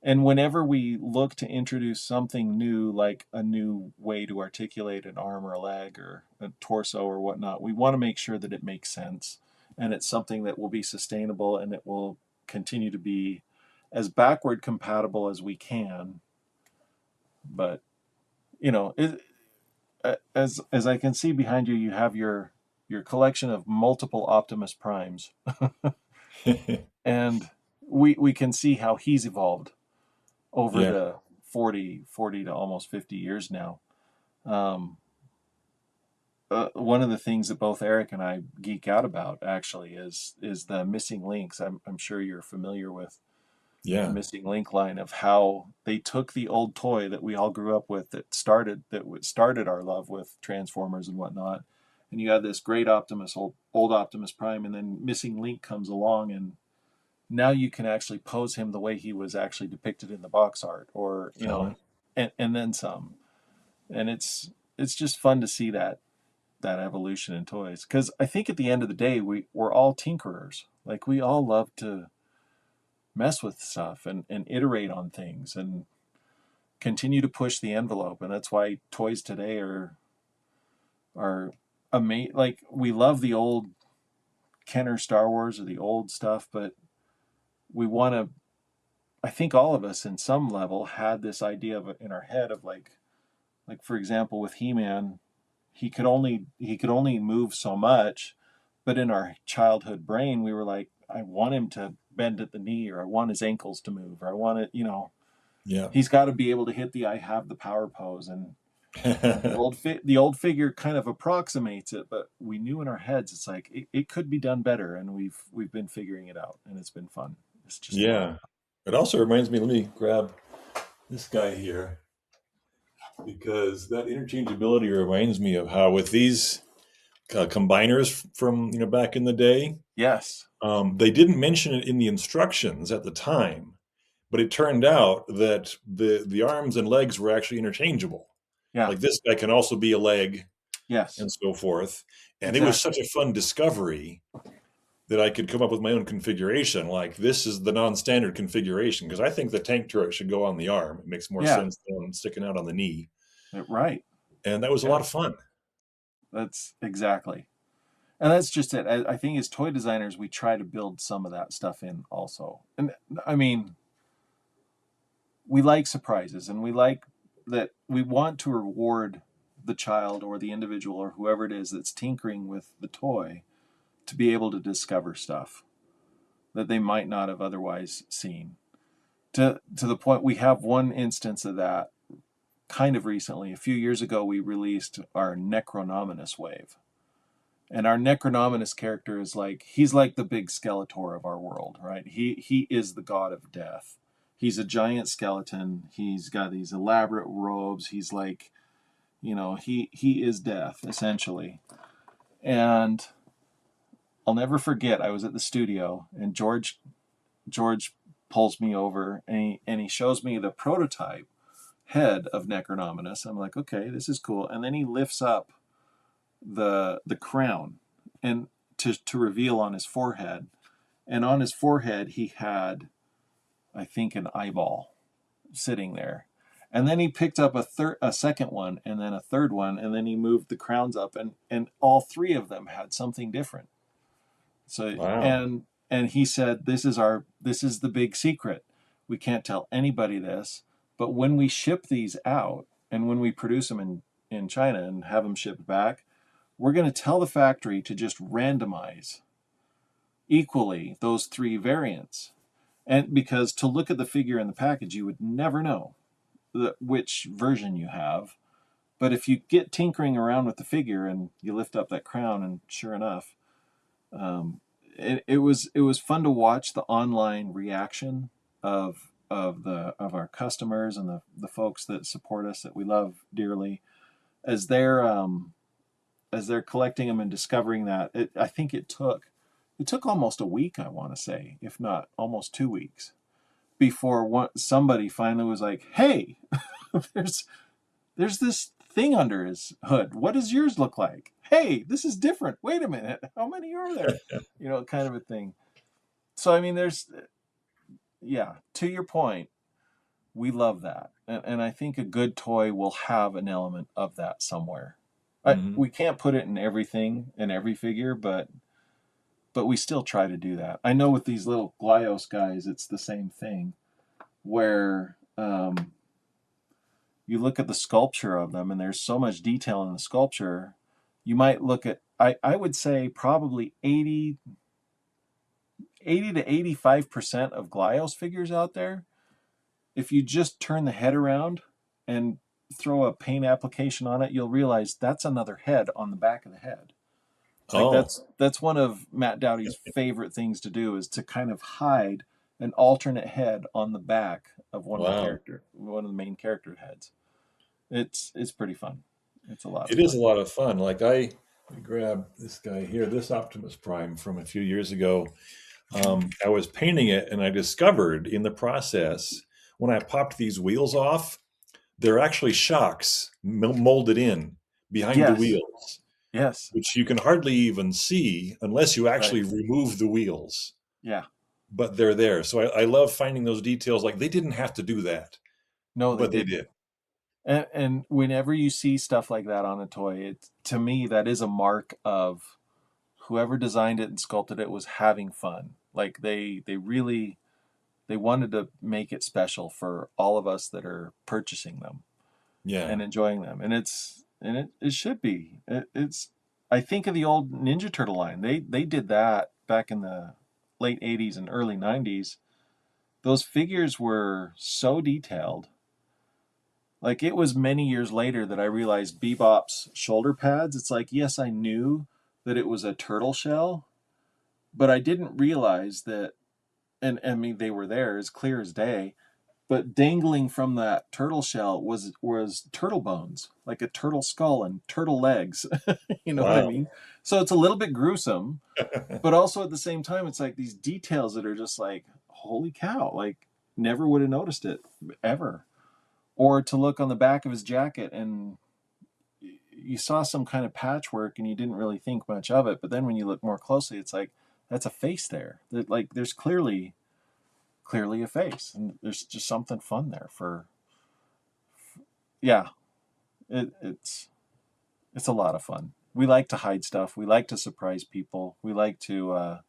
And whenever we look to introduce something new, like a new way to articulate an arm or a leg or a torso or whatnot, we want to make sure that it makes sense and it's something that will be sustainable and it will continue to be as backward compatible as we can. But, you know, as I can see behind you, you have your collection of multiple Optimus Primes. And we can see how he's evolved over Yeah. the 40 to almost 50 years now. One of the things that both Eric and I geek out about actually is the missing links. I'm sure you're familiar with the Yeah. missing link line of how they took the old toy that we all grew up with that started our love with Transformers and whatnot, and you had this great Optimus, old Optimus Prime, and then Missing Link comes along, and now you can actually pose him the way he was actually depicted in the box art, or you know, and then some. And it's just fun to see that evolution in toys, because I think at the end of the day we're all tinkerers. Like we all love to mess with stuff and iterate on things and continue to push the envelope, and that's why toys today are amazing. Like we love the old Kenner Star Wars or the old stuff, but we want to, I think all of us in some level had this idea of in our head of like for example with He-Man, he could only move so much, but in our childhood brain we were like, I want him to bend at the knee, or I want his ankles to move, or I want it, you know, Yeah. he's got to be able to hit the I have the power pose, and the old figure kind of approximates it, but we knew in our heads it's like it could be done better, and we've been figuring it out, and it's been fun. It's just Yeah. It also reminds me, let me grab this guy here, because that interchangeability reminds me of how with these combiners from back in the day, yes, they didn't mention it in the instructions at the time, but it turned out that the arms and legs were actually interchangeable. yeah, Like this guy can also be a leg yes, and so forth. And it was exactly. such a fun discovery that I could come up with my own configuration. Like this is the non-standard configuration, because I think the tank turret should go on the arm. It makes more Yeah, sense than sticking out on the knee. right. And that was a Yeah, lot of fun. that's exactly. And that's just it. I think as toy designers, we try to build some of that stuff in also. And I mean, we like surprises, and we like that we want to reward the child or the individual or whoever it is that's tinkering with the toy to be able to discover stuff that they might not have otherwise seen. To the point, we have one instance of that kind of recently. A few years ago, we released our Necronominus wave. And our Necronominus character is like, he's like the big Skeletor of our world, right? He is the god of death. He's a giant skeleton. He's got these elaborate robes. He's like He is death, essentially. And I'll never forget, I was at the studio, and George pulls me over, and he shows me the prototype head of Necronominus. I'm like, okay, this is cool. And then he lifts up the crown and to reveal on his forehead. And on his forehead he had, I think, an eyeball sitting there. And then he picked up a second one, and then a third one, and then he moved the crowns up, and all three of them had something different. So Wow. and he said, this is the big secret. We can't tell anybody this, but when we ship these out and when we produce them in China and have them shipped back, we're going to tell the factory to just randomize equally those three variants. And because to look at the figure in the package, you would never know which version you have. But if you get tinkering around with the figure and you lift up that crown, and sure enough, it was fun to watch the online reaction of our customers and the folks that support us, that we love dearly, as they're collecting them and discovering that. I think it took almost a week, I want to say, if not almost 2 weeks, before somebody finally was like, "Hey, there's this thing under his hood. What does yours look like? Hey, this is different. Wait a minute, how many are there?" Kind of a thing. So I mean, to your point, we love that, and I think a good toy will have an element of that somewhere. We can't put it in everything, in every figure, but we still try to do that. I know with these little Glyos guys, it's the same thing, where you look at the sculpture of them, and there's so much detail in the sculpture. You might look at, I would say probably 80 to 85% of Glyos figures out there, if you just turn the head around and throw a paint application on it, you'll realize that's another head on the back of the head. Like Oh, that's one of Matt Dowdy's favorite things to do, is to kind of hide an alternate head on the back of one of wow. the main character heads. It's pretty fun. It's a lot of It is a fun. lot of fun. Like let me grab this guy here, this Optimus Prime from a few years ago. I was painting it, and I discovered in the process, when I popped these wheels off, they're actually shocks molded in behind the Yes. wheels, Yes. which you can hardly even see unless you Right. actually remove the wheels. Yeah. But they're there. So I love finding those details. Like they didn't have to do that, No, they but they didn't. did. And whenever you see stuff like that on a toy, to me, that is a mark of whoever designed it and sculpted it was having fun. Like they really, they wanted to make it special for all of us that are purchasing them Yeah. and enjoying them. And it should be. It's I think of the old Ninja Turtle line. They did that back in the late 80s and early 90s. Those figures were so detailed. Like, it was many years later that I realized Bebop's shoulder pads. It's like, yes, I knew that it was a turtle shell, but I didn't realize that. And I mean, they were there as clear as day. But dangling from that turtle shell was turtle bones, like a turtle skull and turtle legs. You know what I Wow. mean? So it's a little bit gruesome, but also at the same time, it's like these details that are just like, holy cow! Like, never would have noticed it ever. Or to look on the back of his jacket, and you saw some kind of patchwork and you didn't really think much of it, but then when you look more closely, it's like, that's a face there. That, like, there's clearly a face, and there's just something fun there for. Yeah, it's a lot of fun. We like to hide stuff. We like to surprise people. We like to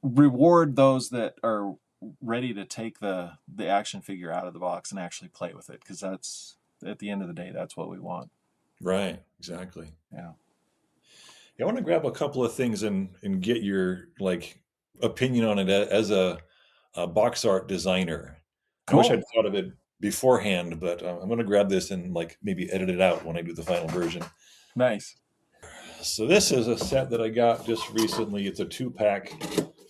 reward those that are ready to take the action figure out of the box and actually play with it, because that's, at the end of the day, that's what we want. Right. Exactly. Yeah. Yeah, I want to grab a couple of things and get your like opinion on it as a box art designer. I wish I'd Cool. thought of it beforehand, but I'm going to grab this and like maybe edit it out when I do the final version. Nice. So this is a set that I got just recently. It's a 2-pack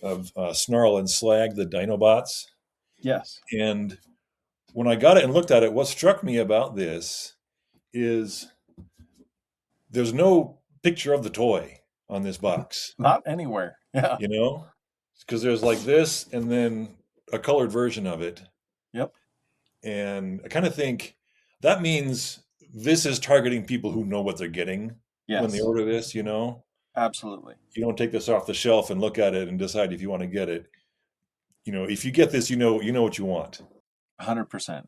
of Snarl and Slag, the Dinobots. Yes. And when I got it and looked at it, what struck me about this is there's no picture of the toy on this box, Not anywhere. Yeah. you know? Because there's like this and then a colored version of it. Yep. And I kind of think that means this is targeting people who know what they're getting when they Yes. order this, you know? Absolutely. You don't take this off the shelf and look at it and decide if you want to get it. You know, if you get this, you know what you want. 100%.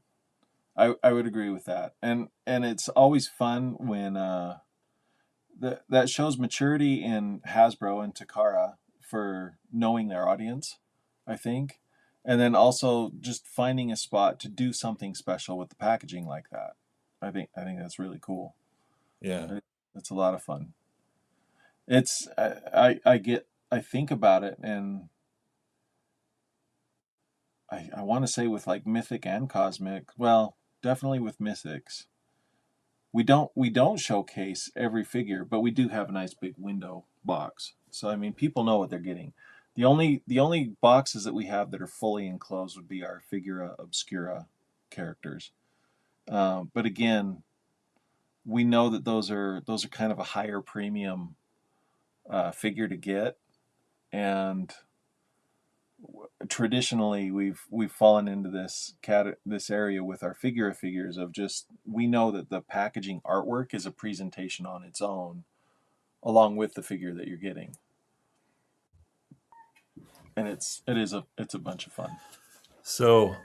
I would agree with that. And it's always fun when that shows maturity in Hasbro and Takara for knowing their audience, I think. And then also just finding a spot to do something special with the packaging like that. I think that's really cool. Yeah. It's a lot of fun. It's I think about it, and I want to say with like Mythic and Cosmic, well, definitely with Mythics. We don't showcase every figure, but we do have a nice big window box. So I mean, people know what they're getting. The only boxes that we have that are fully enclosed would be our Figura Obscura characters. But again, we know that those are kind of a higher premium figure to get, and traditionally we've fallen into this area with our Figura figures of just we know that the packaging artwork is a presentation on its own along with the figure that you're getting, and it's a bunch of fun. So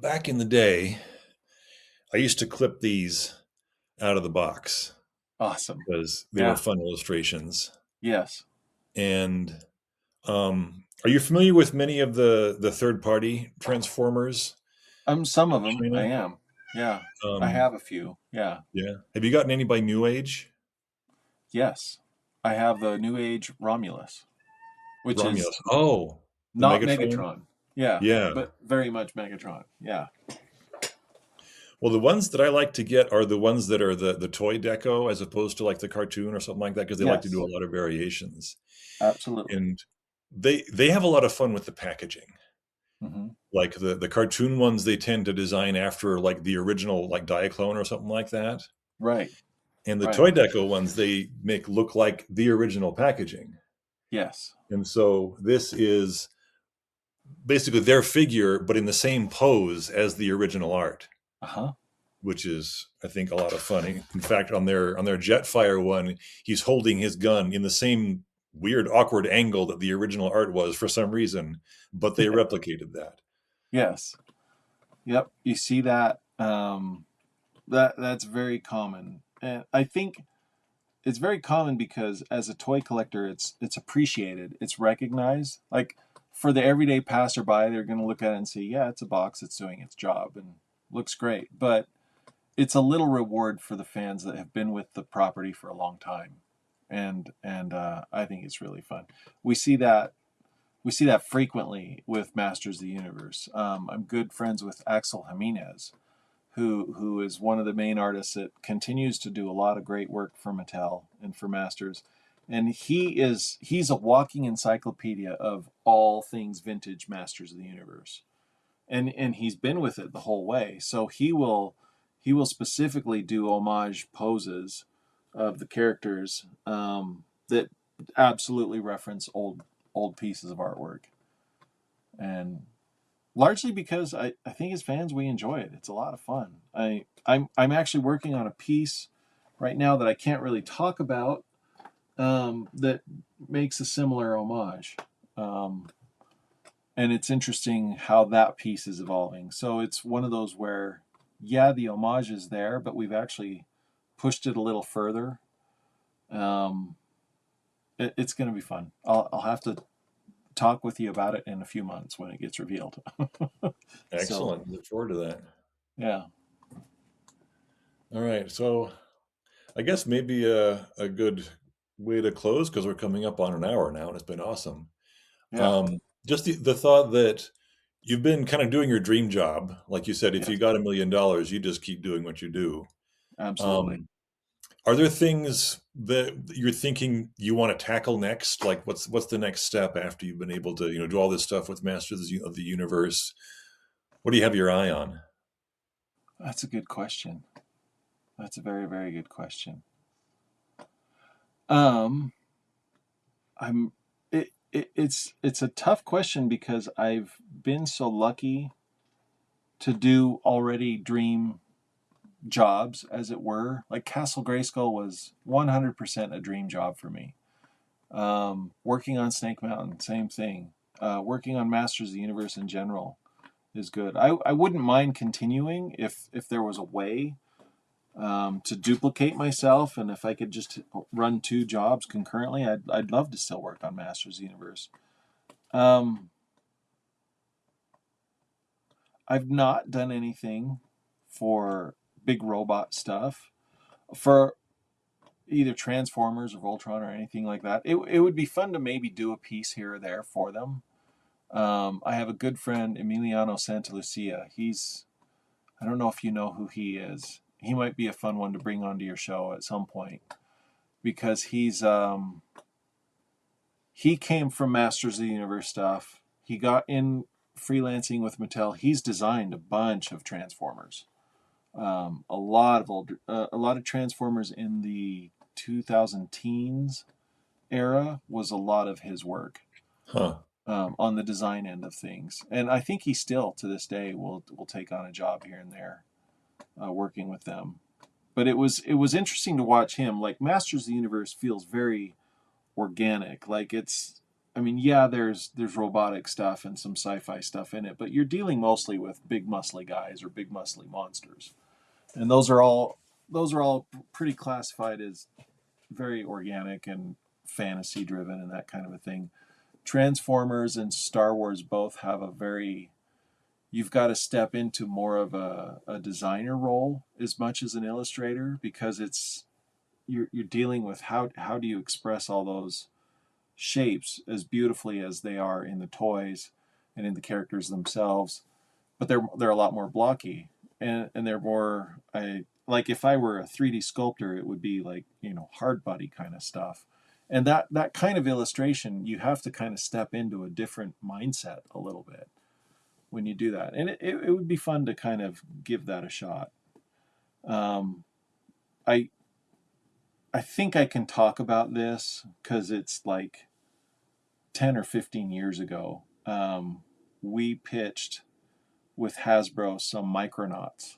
back in the day, I used to clip these out of the box Awesome. because they were Yeah. fun illustrations. Yes. And are you familiar with many of the third party Transformers? Some of them I China? am. Yeah. I Um, have a few. Yeah. yeah. Have you gotten any by New Age? Yes. I have the New Age Romulus, which is Romulus. Oh, the not Megatron. Megatron. Yeah, Yeah. but very much Megatron. Yeah. Well, the ones that I like to get are the ones that are the toy deco as opposed to like the cartoon or something like that because they like to do Yes. a lot of variations. Absolutely. And they have a lot of fun with the packaging. Hmm. Like the cartoon ones they tend to design after like the original like Diaclone or something like that. Right. And the Right. toy deco ones they make look like the original packaging. Yes. And so this is basically their figure, but in the same pose as the original art, Uh-huh. which is I think a lot of fun. In fact, on their Jetfire one, he's holding his gun in the same weird, awkward angle that the original art was for some reason, but they replicated that. Yes. Yep. You see that that's very common. And I think it's very common because as a toy collector it's appreciated, it's recognized. Like for the everyday passerby, they're going to look at it and see, yeah, it's a box, it's doing its job and looks great. But it's a little reward for the fans that have been with the property for a long time, and I think it's really fun. We see that frequently with Masters of the Universe. I'm good friends with Axel Jimenez, who is one of the main artists that continues to do a lot of great work for Mattel and for Masters. And he's a walking encyclopedia of all things vintage Masters of the Universe. And he's been with it the whole way. So he will specifically do homage poses of the characters that absolutely reference old pieces of artwork. And largely because I think as fans we enjoy it. It's a lot of fun. I'm actually working on a piece right now that I can't really talk about that makes a similar homage. And it's interesting how that piece is evolving. So it's one of those where, yeah, the homage is there, but we've actually pushed it a little further. Um, it's going to be fun. I'll have to talk with you about it in a few months when it gets revealed. So, Excellent. Look forward to that. yeah. All right. So I guess maybe a good way to close because we're coming up on an hour now and it's been awesome. Yeah. Just the thought that you've been kind of doing your dream job. Like you said, if you Yes. got $1 million, you just keep doing what you do. Absolutely. Um, are there things that you're thinking you want to tackle next? Like what's the next step after you've been able to, do all this stuff with Masters of the Universe? What do you have your eye on? That's a good question. That's a very, very good question. Um, I'm it's a tough question because I've been so lucky to do already dream jobs, as it were. Like Castle Grayskull was 100% a dream job for me. Working on Snake Mountain, same thing. Working on Masters of the Universe in general is good. I wouldn't mind continuing if there was a way to duplicate myself, and if I could just run two jobs concurrently, I'd love to still work on Masters of the Universe. Um, I've not done anything for big robot stuff for either Transformers or Voltron or anything like that. It would be fun to maybe do a piece here or there for them. I have a good friend, Emiliano Santalucia. I don't know if you know who he is. He might be a fun one to bring onto your show at some point because he came from Masters of the Universe stuff. He got in freelancing with Mattel. He's designed a bunch of Transformers. A lot of Transformers in the 2000 teens era was a lot of his work. Huh. On the design end of things, and I think he still to this day will take on a job here and there, working with them. But it was interesting to watch him. Like Masters of the Universe feels very organic. Like it's, I mean, yeah, there's robotic stuff and some sci-fi stuff in it, but you're dealing mostly with big muscly guys or big muscly monsters, and those are all pretty classified as very organic and fantasy driven and that kind of a thing. Transformers and Star Wars both have a very, you've got to step into more of a designer role as much as an illustrator, because you're dealing with how do you express all those shapes as beautifully as they are in the toys and in the characters themselves, but they're a lot more blocky, and they're more, I like, if I were a 3D sculptor, it would be like, hard body kind of stuff. And that kind of illustration, you have to kind of step into a different mindset a little bit when you do that. And it would be fun to kind of give that a shot. Um, I I think I can talk about this because it's like 10 or 15 years ago. We pitched with Hasbro some Micronauts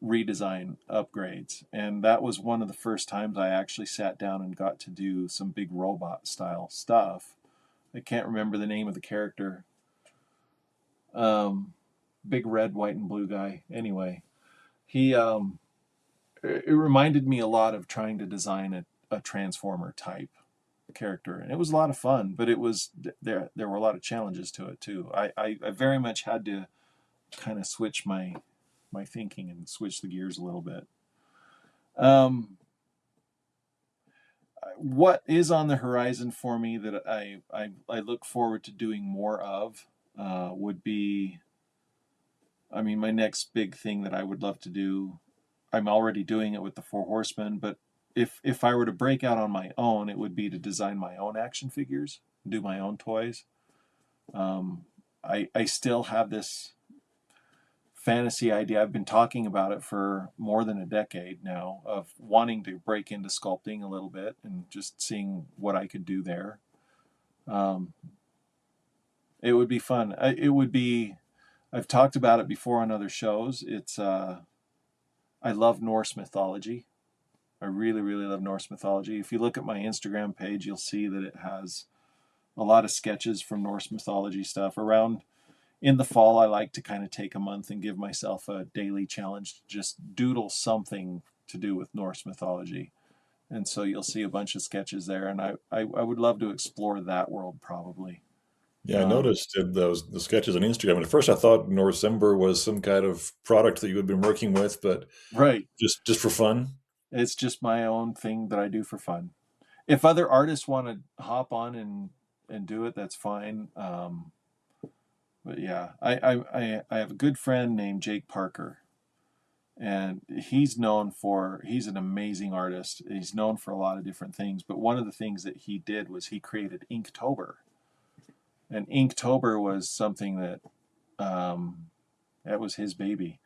redesign upgrades, and that was one of the first times I actually sat down and got to do some big robot style stuff. I can't remember the name of the character. Big red, white, and blue guy. Anyway, he it reminded me a lot of trying to design a Transformer type character, and it was a lot of fun. But it was there were a lot of challenges to it too. I very much had to kind of switch my thinking and switch the gears a little bit. Um, what is on the horizon for me that I look forward to doing more of would be, I mean, my next big thing that I would love to do. I'm already doing it with the Four Horsemen, but if I were to break out on my own, it would be to design my own action figures, do my own toys. I still have this fantasy idea. I've been talking about it for more than a decade now, of wanting to break into sculpting a little bit and just seeing what I could do there. Um, it would be fun. It would be. I've talked about it before on other shows. I love Norse mythology. I really, really love Norse mythology. If you look at my Instagram page, you'll see that it has a lot of sketches from Norse mythology stuff. Around in the fall, I like to kind of take a month and give myself a daily challenge to just doodle something to do with Norse mythology. And so you'll see a bunch of sketches there, and I would love to explore that world probably. Yeah, I Um, noticed in the sketches on Instagram. And at first, I thought Norsember was some kind of product that you had been working with, but right. just for fun. It's just my own thing that I do for fun. If other artists want to hop on and do it, that's fine. But yeah, I have a good friend named Jake Parker, and he's an amazing artist. He's known for a lot of different things, but one of the things that he did was he created Inktober, and Inktober was something that that was his baby.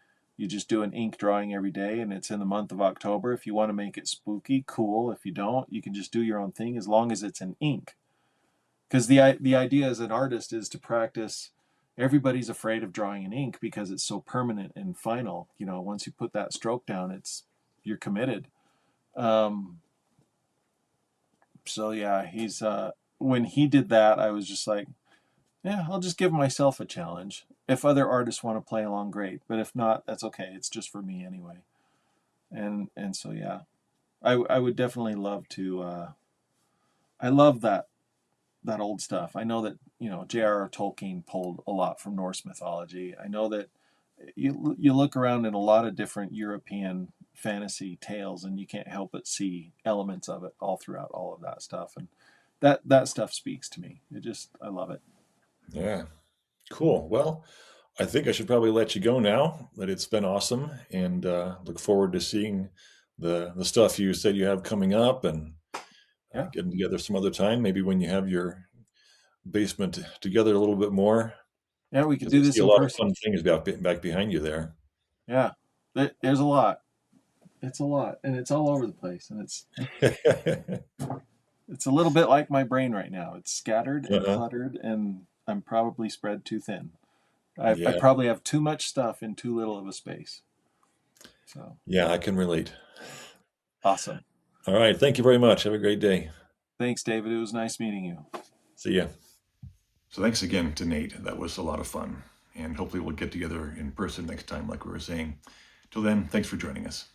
You just do an ink drawing every day, and it's in the month of October. If you want to make it spooky, cool. If you don't, you can just do your own thing as long as it's in ink. Because the idea as an artist is to practice. Everybody's afraid of drawing in ink because it's so permanent and final. You know, once you put that stroke down, you're committed. So yeah, he's when he did that, I was just like, yeah, I'll just give myself a challenge. If other artists want to play along, great. But if not, that's okay. It's just for me anyway. And so yeah, I would definitely love to. I love that old stuff. I know that, you know, J.R.R. Tolkien pulled a lot from Norse mythology. I know that you look around in a lot of different European fantasy tales, and you can't help but see elements of it all throughout all of that stuff. And that stuff speaks to me. I love it. Yeah, cool. Well, I think I should probably let you go now, but it's been awesome, and look forward to seeing the stuff you said you have coming up, and Yeah. getting together some other time, maybe when you have your basement together a little bit more. Yeah, we could 'Cause do I this see a in lot of person. fun things back behind you there. Yeah. There's a lot. It's a lot, and it's all over the place, and it's a little bit like my brain right now. It's scattered and Uh-huh. cluttered, and I'm probably spread too thin. I Yeah, probably have too much stuff in too little of a space. So yeah, I can relate. awesome. All right, thank you very much. Have a great day. Thanks, David. It was nice meeting you. See ya. So thanks again to Nate. That was a lot of fun. And hopefully we'll get together in person next time, like we were saying. Till then, thanks for joining us.